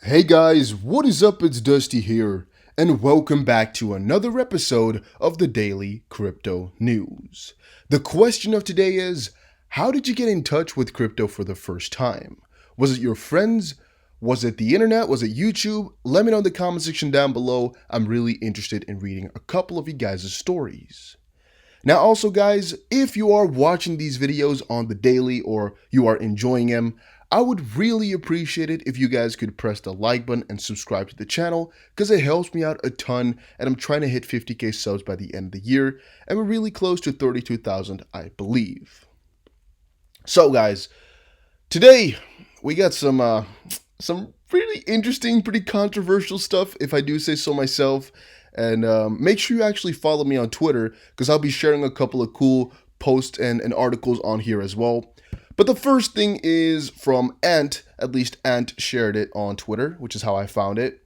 Hey guys, what is up? It's Dusty here, and welcome back to another episode of the Daily Crypto News. The question of today is, how did you get in touch with crypto for the first time? Was it your friends? Was it the internet? Was it YouTube? Let me know in the comment section down below. I'm really interested in reading a couple of you guys' stories. Now also guys, if you are watching these videos on the daily or you are enjoying them, I would really appreciate it if you guys could press the like button and subscribe to the channel because it helps me out a ton, and I'm trying to hit 50k subs by the end of the year, and we're really close to 32,000 I believe. So guys, today we got some really interesting, pretty controversial stuff if I do say so myself. And make sure you actually follow me on Twitter because I'll be sharing a couple of cool posts and articles on here as well. But the first thing is from Ant, at least Ant shared it on Twitter, which is how I found it.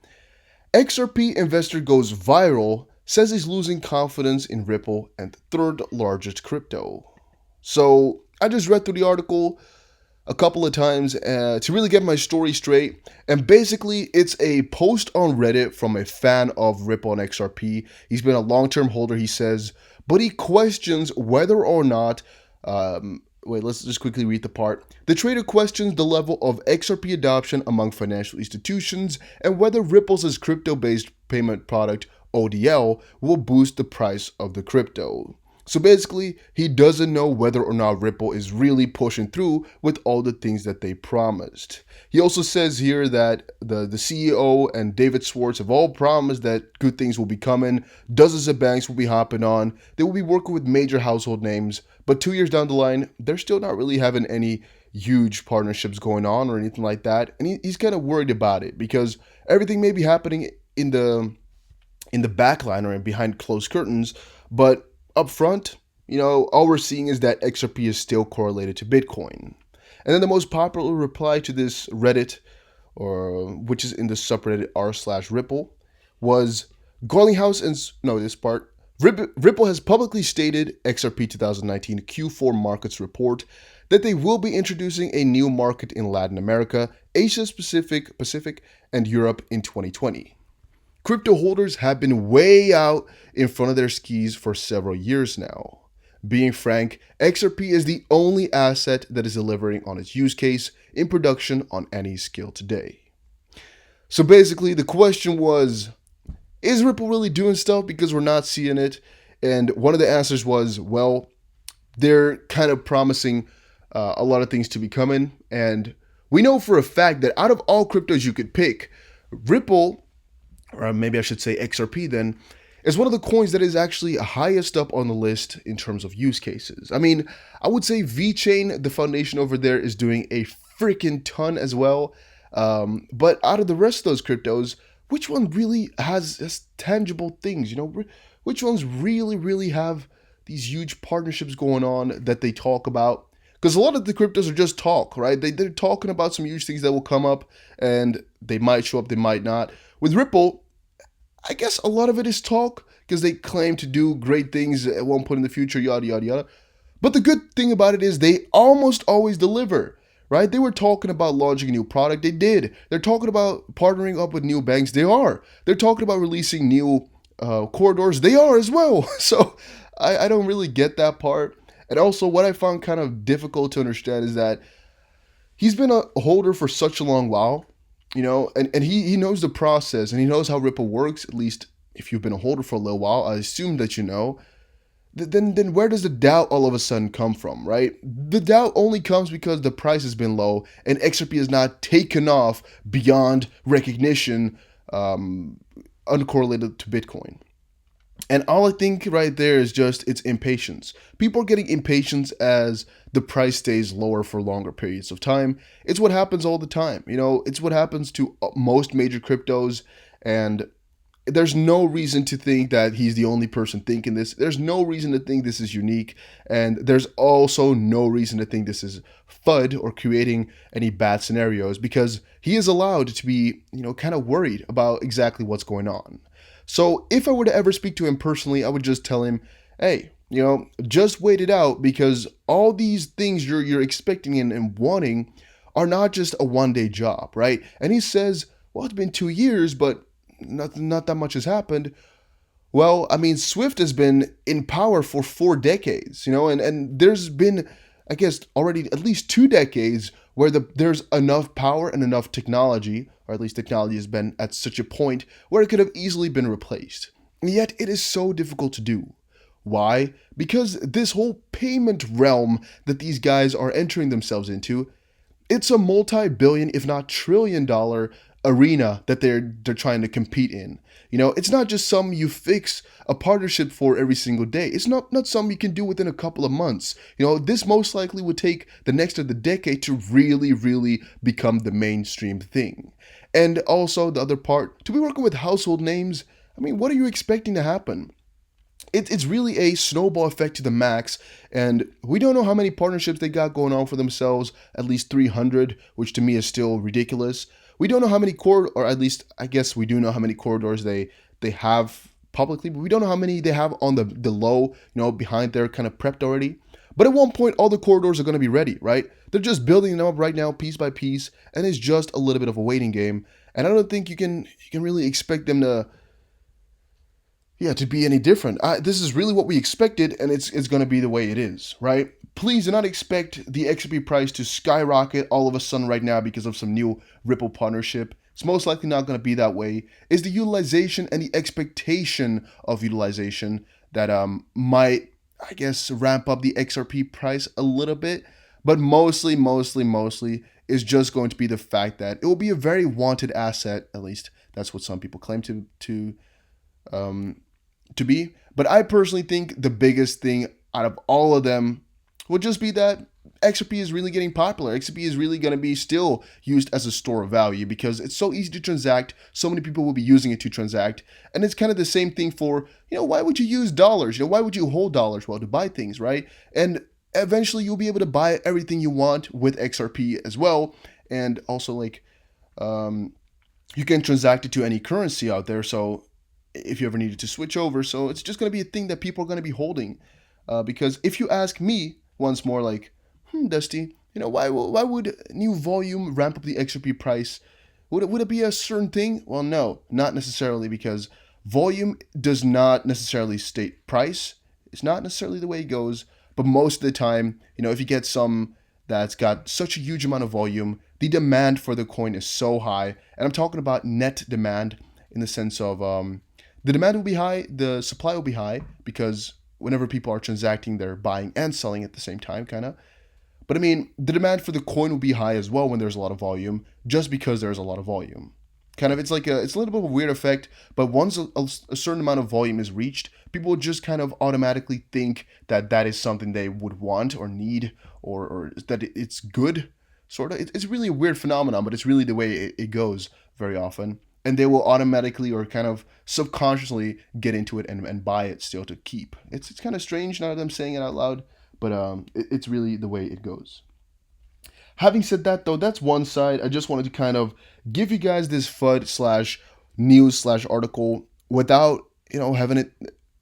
XRP investor goes viral, says he's losing confidence in Ripple and third largest crypto. So I just read through the article a couple of times to really get my story straight. And basically, it's a post on Reddit from a fan of Ripple and XRP. He's been a long-term holder, he says, but he questions whether or not... Wait, let's just quickly read the part. The trader questions the level of XRP adoption among financial institutions and whether Ripple's crypto-based payment product, ODL, will boost the price of the crypto. So basically, he doesn't know whether or not Ripple is really pushing through with all the things that they promised. He also says here that the CEO and David Schwartz have all promised that good things will be coming, dozens of banks will be hopping on, they will be working with major household names, but 2 years down the line, they're still not really having any huge partnerships going on or anything like that, and he's kind of worried about it because everything may be happening in the backline or behind closed curtains, but up front, all we're seeing is that XRP is still correlated to Bitcoin. And then the most popular reply to this Reddit, which is in the subreddit r/Ripple, was Garlinghouse and this part. Ripple has publicly stated XRP 2019 Q4 markets report that they will be introducing a new market in Latin America, Asia Pacific, and Europe in 2020. Crypto holders have been way out in front of their skis for several years now. Being frank, XRP is the only asset that is delivering on its use case in production on any scale today. So basically, the question was, is Ripple really doing stuff because we're not seeing it? And one of the answers was, well, they're kind of promising a lot of things to be coming. And we know for a fact that out of all cryptos you could pick, Ripple, or maybe I should say XRP then, is one of the coins that is actually highest up on the list in terms of use cases. I mean, I would say VeChain, the foundation over there, is doing a freaking ton as well. But out of the rest of those cryptos, which one really has tangible things? Which ones really have these huge partnerships going on that they talk about? Because a lot of the cryptos are just talk, right? They're talking about some huge things that will come up, and they might show up, they might not. With Ripple, I guess a lot of it is talk because they claim to do great things at one point in the future, yada, yada, yada. But the good thing about it is they almost always deliver, right? They were talking about launching a new product. They did. They're talking about partnering up with new banks. They are. They're talking about releasing new corridors. They are as well. So I don't really get that part. And also what I found kind of difficult to understand is that he's been a holder for such a long while. And he knows the process and he knows how Ripple works, at least if you've been a holder for a little while. I assume that you know. Then where does the doubt all of a sudden come from, right? The doubt only comes because the price has been low and XRP has not taken off beyond recognition, uncorrelated to Bitcoin. And all I think right there is just it's impatience. People are getting impatient as the price stays lower for longer periods of time. It's what happens all the time. It's what happens to most major cryptos. And there's no reason to think that he's the only person thinking this. There's no reason to think this is unique. And there's also no reason to think this is FUD or creating any bad scenarios because he is allowed to be, kind of worried about exactly what's going on. So if I were to ever speak to him personally, I would just tell him, hey, just wait it out because all these things you're expecting and wanting are not just a one-day job, right? And he says well, it's been 2 years, but not that much has happened. Well, I mean, Swift has been in power for 4 decades, and there's been, I guess, already at least 2 decades where there's enough power and enough technology, or at least technology has been at such a point where it could have easily been replaced. And yet it is so difficult to do. Why? Because this whole payment realm that these guys are entering themselves into, it's a multi-billion, if not trillion-dollar arena that they're trying to compete in. It's not just something you fix a partnership for every single day. It's not something you can do within a couple of months. This most likely would take the next of the decade to really, really become the mainstream thing. And also the other part, to be working with household names, I mean, what are you expecting to happen? It's really a snowball effect to the max, and we don't know how many partnerships they got going on for themselves, at least 300, which to me is still ridiculous. We don't know how many or at least I guess we do know how many corridors they have publicly, but we don't know how many they have on the low, behind their kind of prepped already. But at one point, all the corridors are going to be ready, right? They're just building them up right now, piece by piece, and it's just a little bit of a waiting game. And I don't think you can really expect them to be any different. This is really what we expected, and it's going to be the way it is, right? Please do not expect the XRP price to skyrocket all of a sudden right now because of some new Ripple partnership. It's most likely not going to be that way. It's the utilization and the expectation of utilization that might, I guess, ramp up the XRP price a little bit, but mostly is just going to be the fact that it will be a very wanted asset. At least that's what some people claim to be. But I personally think the biggest thing out of all of them will just be that XRP is really getting popular. XRP is really going to be still used as a store of value because it's so easy to transact. So many people will be using it to transact. And it's kind of the same thing for, why would you use dollars? Why would you hold dollars? Well, to buy things, right? And eventually you'll be able to buy everything you want with XRP as well. And also you can transact it to any currency out there. So if you ever needed to switch over. So it's just going to be a thing that people are going to be holding. Because if you ask me once more, Dusty, why would new volume ramp up the XRP price? Would it be a certain thing? Well, no, not necessarily, because volume does not necessarily state price. It's not necessarily the way it goes. But most of the time, if you get some that's got such a huge amount of volume, the demand for the coin is so high. And I'm talking about net demand in the sense of the demand will be high, the supply will be high, because whenever people are transacting, they're buying and selling at the same time, kind of. But I mean, the demand for the coin will be high as well when there's a lot of volume, just because there's a lot of volume. Kind of, it's a little bit of a weird effect, but once a certain amount of volume is reached, people will just kind of automatically think that that is something they would want or need, or that it's good, sort of. It's really a weird phenomenon, but it's really the way it goes very often. And they will automatically or kind of subconsciously get into it and buy it still to keep. It's kind of strange now that I'm saying it out loud, but it's really the way it goes. Having said that, though, that's one side. I just wanted to kind of give you guys this FUD/news/article without having it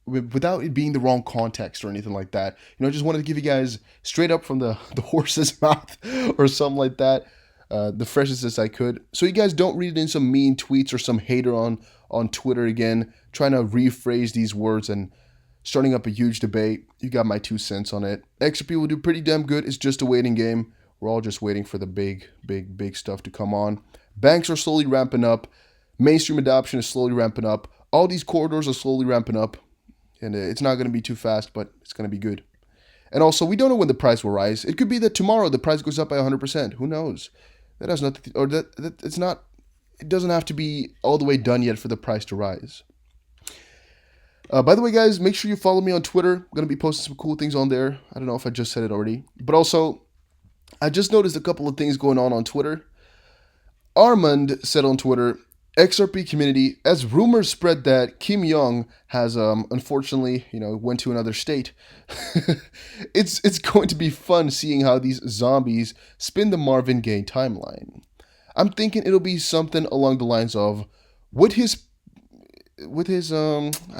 without it being the wrong context or anything like that. I just wanted to give you guys straight up from the horse's mouth or something like that. The freshest as I could, so you guys don't read it in some mean tweets or some hater on Twitter again trying to rephrase these words and starting up a huge debate. You got my 2 cents on it. XRP will do pretty damn good. It's just a waiting game. We're all just waiting for the big stuff to come on. Banks are slowly ramping up. Mainstream adoption is slowly ramping up. All these corridors are slowly ramping up, and it's not going to be too fast, but it's going to be good. And also, we don't know when the price will rise. It could be that tomorrow the price goes up by 100%. Who knows? That has nothing, or that it's not. It doesn't have to be all the way done yet for the price to rise. By the way, guys, make sure you follow me on Twitter. I'm gonna be posting some cool things on there. I don't know if I just said it already, but also, I just noticed a couple of things going on Twitter. Armand said on Twitter, XRP community, as rumors spread that Kim Jong has unfortunately, went to another state. It's going to be fun seeing how these zombies spin the Marvin Gaye timeline. I'm thinking it'll be something along the lines of with his I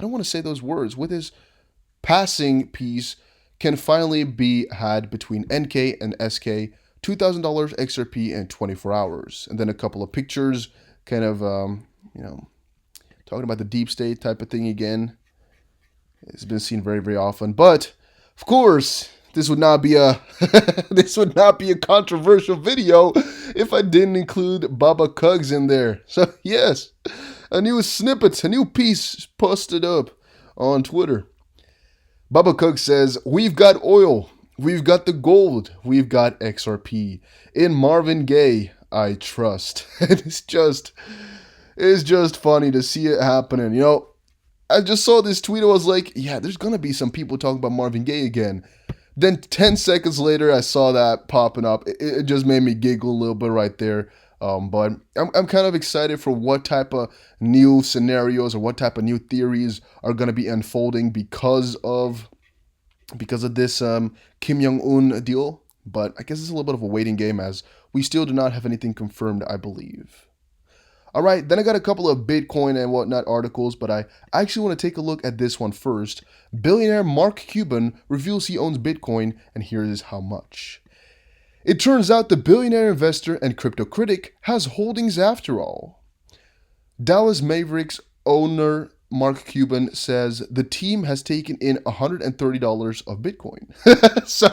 don't want to say those words, with his passing piece can finally be had between NK and SK, $2,000 XRP in 24 hours, and then a couple of pictures kind of, you know, talking about the deep state type of thing again. It's been seen very, very often. But of course, this would not be a this would not be a controversial video if I didn't include Baba Cugs in there. So yes, a new snippet, a new piece posted up on Twitter. Baba Cook says, "We've got oil, we've got the gold, we've got XRP. In Marvin Gaye, I trust." And it's just funny to see it happening. You know, I just saw this tweet. I was like, yeah, there's gonna be some people talking about Marvin Gaye again. Then 10 seconds later, I saw that popping up. It just made me giggle a little bit right there. But I'm kind of excited for what type of new scenarios or what type of new theories are going to be unfolding because of this Kim Jong-un deal. But I guess it's a little bit of a waiting game as we still do not have anything confirmed, I believe. All right, then I got a couple of Bitcoin and whatnot articles, but I actually want to take a look at this one first. Billionaire Mark Cuban reveals he owns Bitcoin, and here is how much. It turns out the billionaire investor and crypto critic has holdings after all. Dallas Mavericks owner Mark Cuban says the team has taken in $130 of Bitcoin. So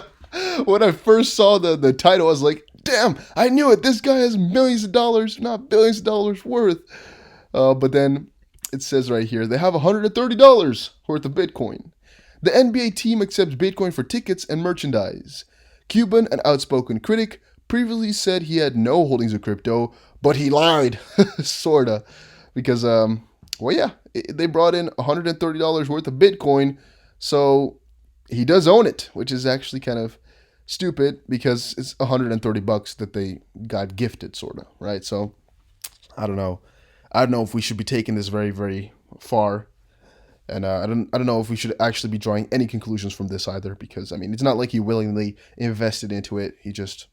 when I first saw the title, I was like, damn, I knew it. This guy has millions of dollars, not billions of dollars worth. But then it says right here, they have $130 worth of Bitcoin. The NBA team accepts Bitcoin for tickets and merchandise. Cuban, an outspoken critic, previously said he had no holdings of crypto, but he lied, sorta, because, well, yeah, they brought in $130 worth of Bitcoin, so he does own it, which is actually kind of stupid because it's $130 that they got gifted, sorta, right? So I don't know. I don't know if we should be taking this very, very far. And I don't know if we should actually be drawing any conclusions from this either, because I mean, it's not like he willingly invested into it. He just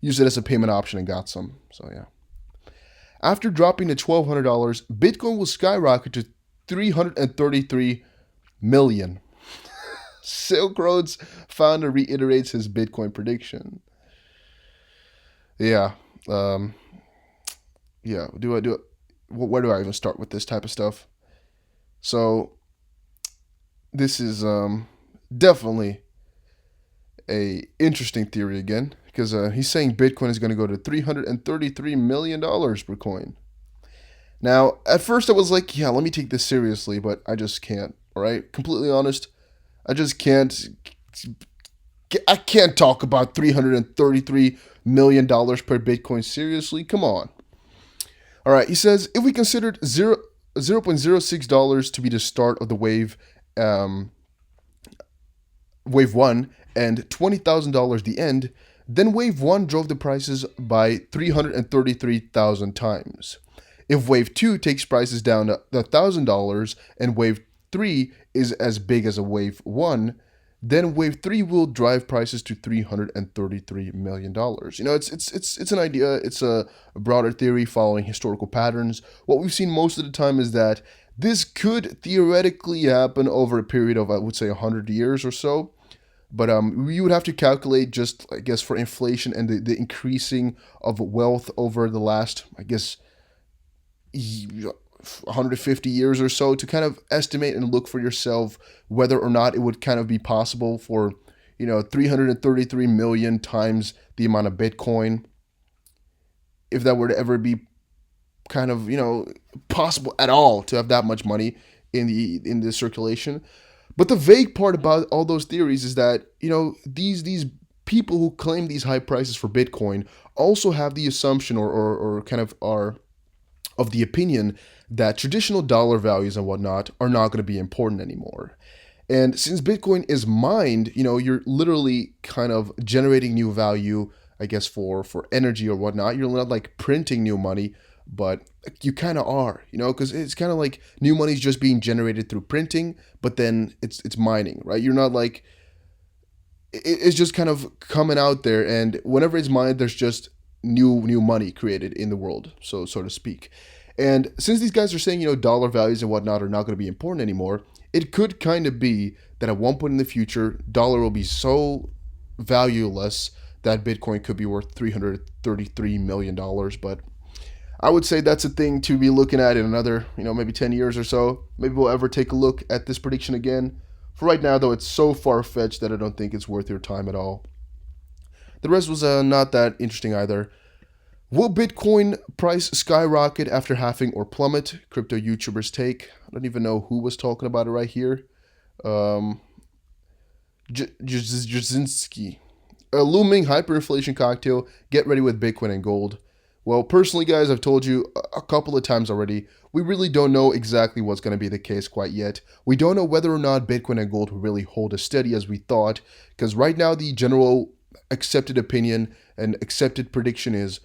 used it as a payment option and got some. So yeah. After dropping to $1,200, Bitcoin will skyrocket to 333 million. Silk Road's founder reiterates his Bitcoin prediction. Yeah. Yeah. Where do I even start with this type of stuff? So this is definitely a interesting theory again, because he's saying Bitcoin is going to go to $333 million per coin. Now, at first I was like, yeah, let me take this seriously, but I just can't, all right? Completely honest, I just can't. I can't talk about $333 million per Bitcoin seriously. Come on. All right, he says, if we considered $0.06 to be the start of the wave, wave one, and $20,000 the end, then wave one drove the prices by 333,000 times. If wave two takes prices down to $1,000 and wave three is as big as a wave one, then wave three will drive prices to $333 million. You know, it's an idea. It's a broader theory following historical patterns. What we've seen most of the time is that this could theoretically happen over a period of, I would say, 100 years or so. But we would have to calculate just, I guess, for inflation and the increasing of wealth over the last, I guess, 150 years or so to kind of estimate and look for yourself whether or not it would kind of be possible for, 333 million times the amount of Bitcoin, if that were to ever be kind of, possible at all to have that much money in the circulation. But the vague part about all those theories is that, these people who claim these high prices for Bitcoin also have the assumption or kind of are of the opinion that traditional dollar values and whatnot are not going to be important anymore. And since Bitcoin is mined, you're literally kind of generating new value, I guess, for energy or whatnot. You're not like printing new money, but you kind of are, because it's kind of like new money is just being generated through printing, but then it's mining, right? You're not like, it's just kind of coming out there, and whenever it's mined, there's just new money created in the world, so to speak. And since these guys are saying, dollar values and whatnot are not going to be important anymore, it could kind of be that at one point in the future, dollar will be so valueless that Bitcoin could be worth $333 million. But I would say that's a thing to be looking at in another, maybe 10 years or so. Maybe we'll ever take a look at this prediction again. For right now, though, it's so far-fetched that I don't think it's worth your time at all. The rest was not that interesting either. Will Bitcoin price skyrocket after halving or plummet? Crypto YouTubers take. I don't even know who was talking about it right here. Jasinski. A looming hyperinflation cocktail. Get ready with Bitcoin and gold. Well, personally, guys, I've told you a couple of times already, we really don't know exactly what's going to be the case quite yet. We don't know whether or not Bitcoin and gold will really hold as steady as we thought, because right now the general accepted opinion and accepted prediction is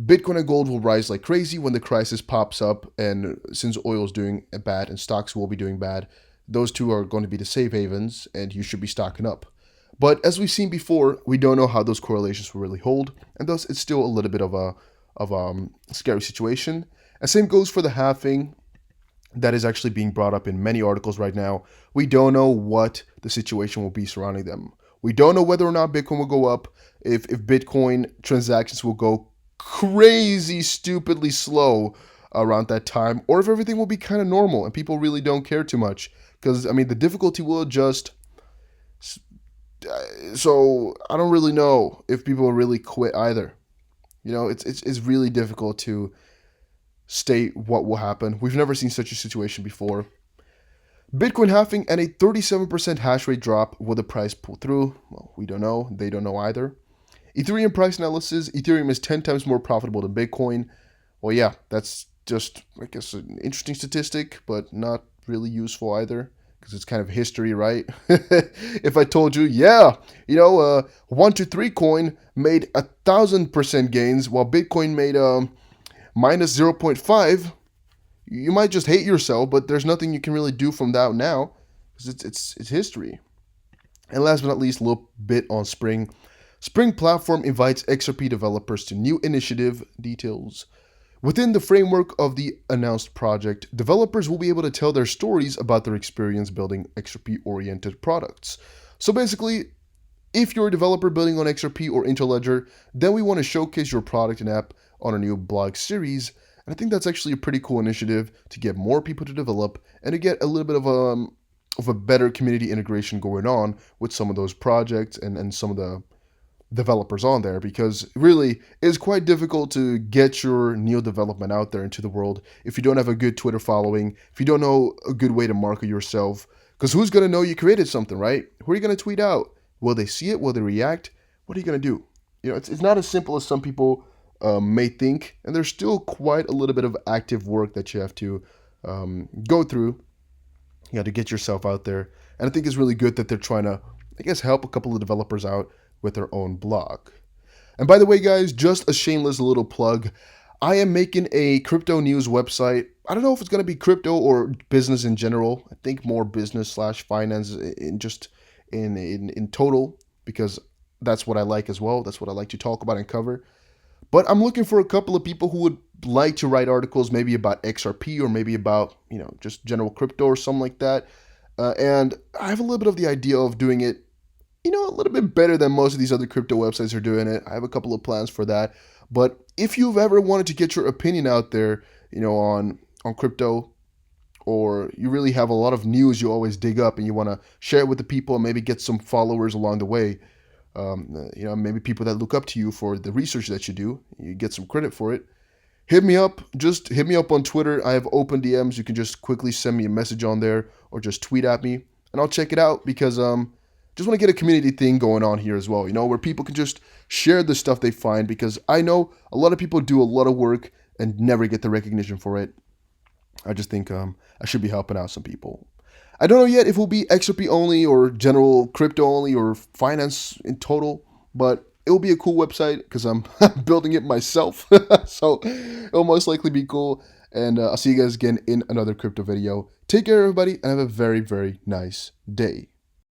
Bitcoin and gold will rise like crazy when the crisis pops up, and since oil is doing bad and stocks will be doing bad, those two are going to be the safe havens, and you should be stocking up. But as we've seen before, we don't know how those correlations will really hold, and thus it's still a little bit of a scary situation. And same goes for the halving that is actually being brought up in many articles right now. We don't know what the situation will be surrounding them. We don't know whether or not Bitcoin will go up, if Bitcoin transactions will go crazy, stupidly slow around that time, or if everything will be kind of normal and people really don't care too much. Because, the difficulty will adjust. So I don't really know if people will really quit either. It's really difficult to state what will happen. We've never seen such a situation before. Bitcoin halving and a 37% hash rate drop. Will the price pull through? Well, we don't know. They don't know either. Ethereum price analysis. Ethereum is 10 times more profitable than Bitcoin. Well, yeah, that's just, I guess, an interesting statistic, but not really useful either, because it's kind of history, right? If I told you, 123 coin made 1,000% gains, while Bitcoin made minus 0.5, you might just hate yourself, but there's nothing you can really do from that now, because it's history. And last but not least, a little bit on Spring. Spring platform invites XRP developers to new initiative details. Within the framework of the announced project, developers will be able to tell their stories about their experience building XRP-oriented products. So basically, if you're a developer building on XRP or Interledger, then we want to showcase your product and app on a new blog series. And I think that's actually a pretty cool initiative to get more people to develop and to get a little bit of a better community integration going on with some of those projects and some of the developers on there, because really it's quite difficult to get your new development out there into the world if you don't have a good Twitter following, if you don't know a good way to market yourself, because who's going to know you created something, right? Who are you going to tweet out? Will they see it? Will they react? What are you going to do? It's not as simple as some people may think, and there's still quite a little bit of active work that you have to go through, to get yourself out there. And I think it's really good that they're trying to, help a couple of developers out with their own blog. And by the way, guys, just a shameless little plug. I am making a crypto news website. I don't know if it's going to be crypto or business in general. I think more business/finance in total, because that's what I like as well. That's what I like to talk about and cover. But I'm looking for a couple of people who would like to write articles, maybe about XRP or maybe about, just general crypto or something like that. And I have a little bit of the idea of doing it, a little bit better than most of these other crypto websites are doing it. I have a couple of plans for that. But if you've ever wanted to get your opinion out there, on crypto, or you really have a lot of news you always dig up and you want to share it with the people and maybe get some followers along the way, maybe people that look up to you for the research that you do, you get some credit for it, hit me up. Just hit me up on Twitter. I have open DMs. You can just quickly send me a message on there or just tweet at me and I'll check it out, because just want to get a community thing going on here as well, where people can just share the stuff they find, because I know a lot of people do a lot of work and never get the recognition for it. I just think I should be helping out some people. I don't know yet if it will be XRP only or general crypto only or finance in total, but it will be a cool website because I'm building it myself. So it'll most likely be cool. And I'll see you guys again in another crypto video. Take care, everybody, and have a very, very nice day.